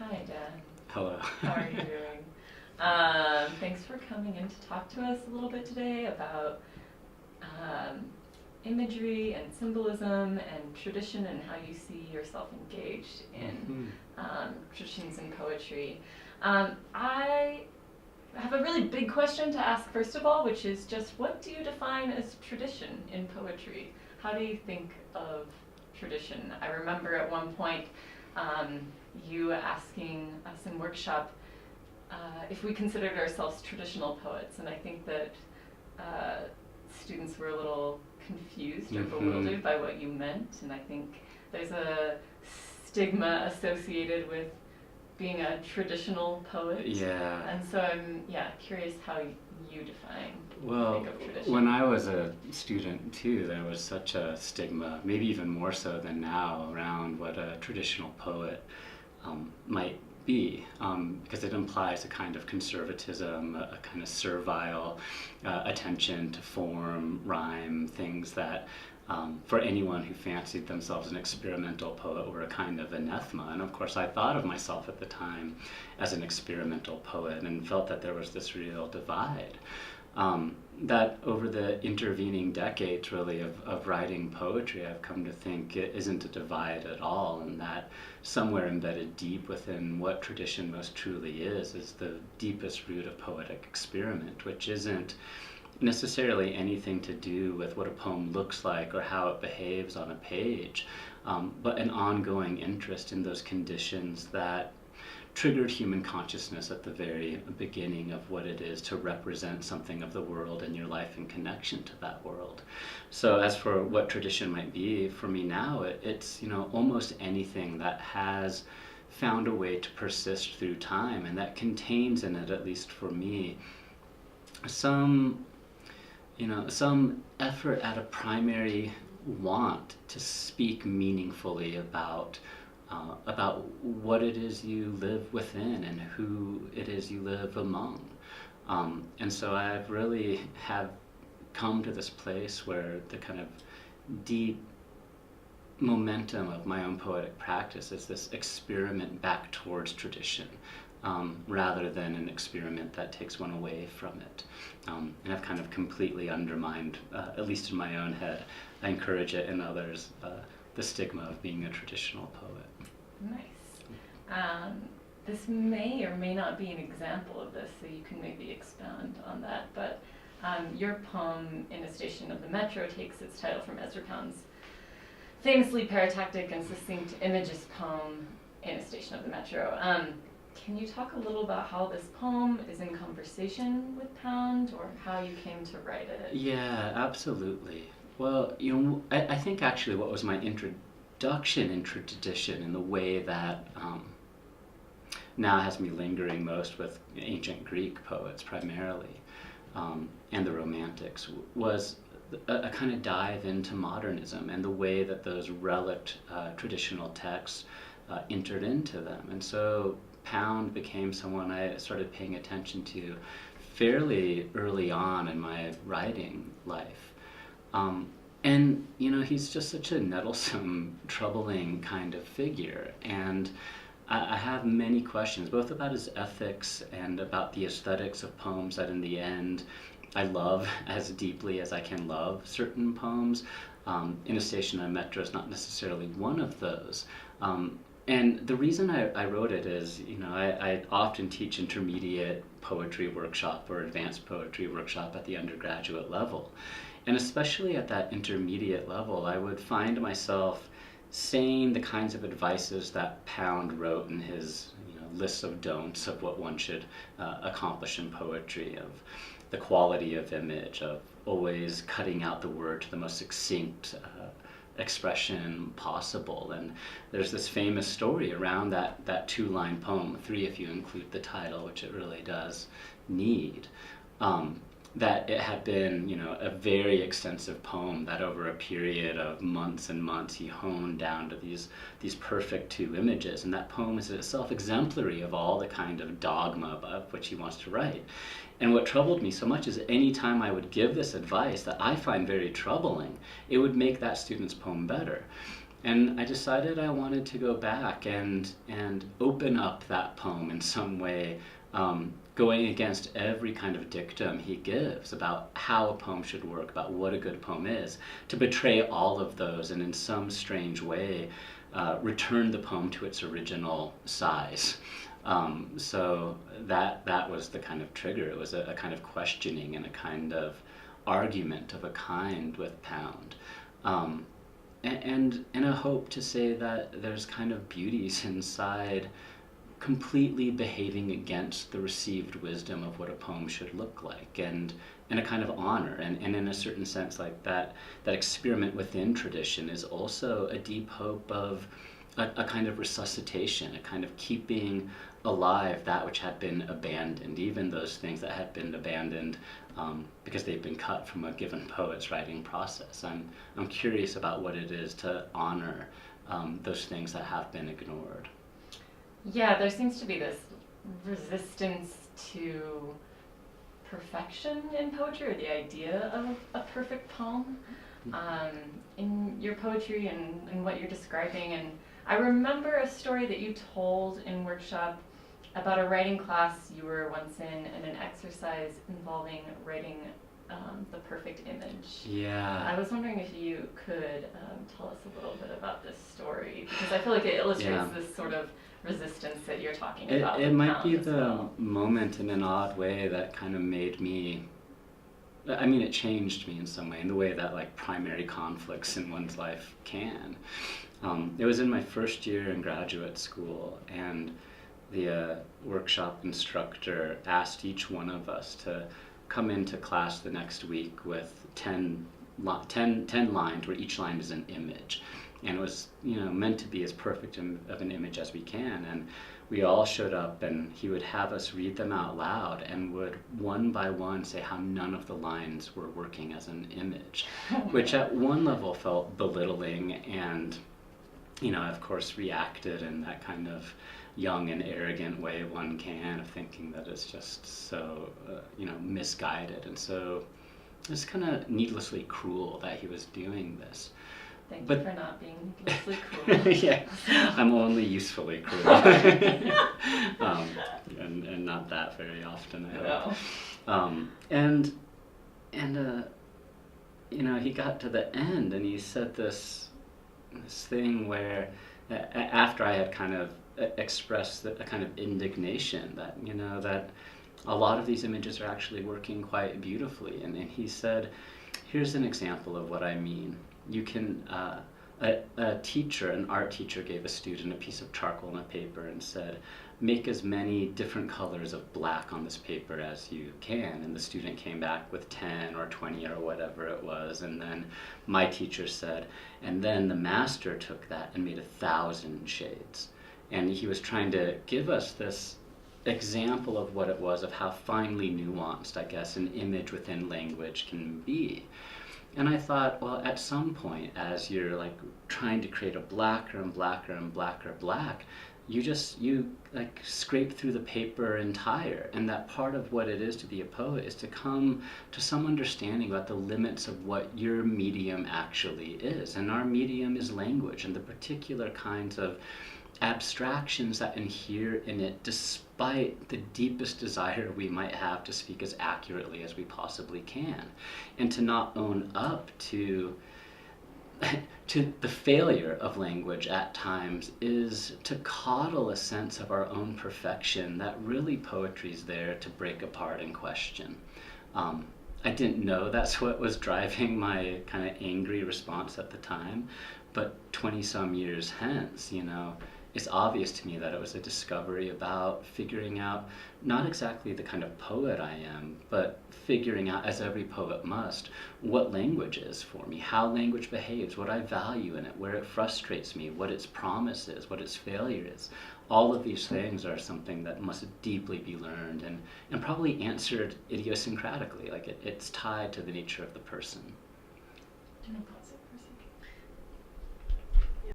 Hi, Dan. Hello. How are you doing? Thanks for coming in to talk to us a little bit today about um, imagery and symbolism and tradition and how you see yourself engaged in traditions and poetry. I have a really big question to ask first of all, which is just what do you define as tradition in poetry? How do you think of tradition? I remember at one point um, you asking us in workshop if we considered ourselves traditional poets, and I think that uh, students were a little confused or bewildered by what you meant, and I think there's a stigma associated with being a traditional poet. Yeah. And so I'm curious how you define Well, think of tradition. when I was a student too, there was such a stigma, maybe even more so than now, around what a traditional poet might be, because it implies a kind of conservatism, a kind of servile attention to form, rhyme, things that for anyone who fancied themselves an experimental poet were a kind of anathema. And of course, I thought of myself at the time as an experimental poet and felt that there was this real divide. That over the intervening decades, really, of writing poetry, I've come to think it isn't a divide at all, and that somewhere embedded deep within what tradition most truly is the deepest root of poetic experiment, which isn't necessarily anything to do with what a poem looks like or how it behaves on a page, but an ongoing interest in those conditions that triggered human consciousness at the very beginning of what it is to represent something of the world and your life in connection to that world. So as for what tradition might be, for me now, it's almost anything that has found a way to persist through time and that contains in it, at least for me, some effort at a primary want to speak meaningfully about what it is you live within and who it is you live among. And so I've really have come to this place where the kind of deep momentum of my own poetic practice is this experiment back towards tradition, rather than an experiment that takes one away from it. And I've kind of completely undermined, at least in my own head, I encourage it in others, the stigma of being a traditional poet. Nice. This may or may not be an example of this, so you can maybe expound on that, but your poem, In a Station of the Metro, takes its title from Ezra Pound's famously paratactic and succinct Images poem, In a Station of the Metro. Can you talk a little about how this poem is in conversation with Pound, or how you came to write it? Yeah, absolutely. Well, I think actually what was my introduction into tradition in the way that now has me lingering most with ancient Greek poets primarily, and the Romantics, was a kind of dive into modernism and the way that those relict traditional texts entered into them. And so Pound became someone I started paying attention to fairly early on in my writing life. And he's just such a nettlesome, troubling kind of figure. And I have many questions, both about his ethics and about the aesthetics of poems that in the end I love as deeply as I can love certain poems. In a Station on a Metro is not necessarily one of those. And the reason I wrote it is, I often teach intermediate poetry workshop or advanced poetry workshop at the undergraduate level. And especially at that intermediate level, I would find myself saying the kinds of advices that Pound wrote in his lists of don'ts of what one should accomplish in poetry, of the quality of image, of always cutting out the word to the most succinct expression possible. And there's this famous story around that two-line poem, three if you include the title, which it really does need, that it had been a very extensive poem that over a period of months and months he honed down to these perfect two images, and that poem is itself exemplary of all the kind of dogma of which he wants to write. And what troubled me so much is any time I would give this advice that I find very troubling, it would make that student's poem better. And I decided I wanted to go back and open up that poem in some way, going against every kind of dictum he gives about how a poem should work, about what a good poem is, to betray all of those and in some strange way return the poem to its original size. So that was the kind of trigger. It was a kind of questioning and a kind of argument of a kind with Pound. And a hope to say that there's kind of beauties inside completely behaving against the received wisdom of what a poem should look like, and a kind of honor, and in a certain sense, like that experiment within tradition is also a deep hope of a kind of resuscitation, a kind of keeping alive that which had been abandoned, even those things that had been abandoned because they've been cut from a given poet's writing process. I'm curious about what it is to honor those things that have been ignored. Yeah, there seems to be this resistance to perfection in poetry, or the idea of a perfect poem in your poetry and what you're describing. And I remember a story that you told in workshop about a writing class you were once in, and an exercise involving writing the perfect image. Yeah. I was wondering if you could tell us a little bit about this story, because I feel like it illustrates this sort of resistance that you're talking about. It might be the moment in an odd way that kind of made me, I mean, it changed me in some way, in the way that like primary conflicts in one's life can. It was in my first year in graduate school, and the workshop instructor asked each one of us to come into class the next week with 10 lines, where each line is an image. And it was, meant to be as perfect of an image as we can. And we all showed up, and he would have us read them out loud, and would one by one say how none of the lines were working as an image, which at one level felt belittling, and of course reacted in that kind of young and arrogant way one can, of thinking that it's just so misguided, and so it's kind of needlessly cruel that he was doing this. Thank you for not being needlessly cruel. Yeah, I'm only usefully cruel. And not that very often, I hope. No. He got to the end, and he said this thing where, after I had kind of expressed a kind of indignation that, that a lot of these images are actually working quite beautifully, and he said, here's an example of what I mean. You can, a teacher, an art teacher, gave a student a piece of charcoal and a paper and said, make as many different colors of black on this paper as you can. And the student came back with 10 or 20 or whatever it was. And then my teacher said, and then the master took that and made 1,000 shades. And he was trying to give us this example of what it was, of how finely nuanced, I guess, an image within language can be. And I thought, well, at some point, as you're like trying to create a blacker and blacker and blacker black, you like scrape through the paper entire. And that part of what it is to be a poet is to come to some understanding about the limits of what your medium actually is. And our medium is language, and the particular kinds of abstractions that inhere in it, despite the deepest desire we might have to speak as accurately as we possibly can, and to not own up to the failure of language at times is to coddle a sense of our own perfection that really poetry's there to break apart and question. I didn't know that's what was driving my kind of angry response at the time, but 20-some years hence, it's obvious to me that it was a discovery about figuring out not exactly the kind of poet I am, but figuring out, as every poet must, what language is for me, how language behaves, what I value in it, where it frustrates me, what its promise is, what its failure is. All of these things are something that must deeply be learned and probably answered idiosyncratically, like it's tied to the nature of the person. No problem.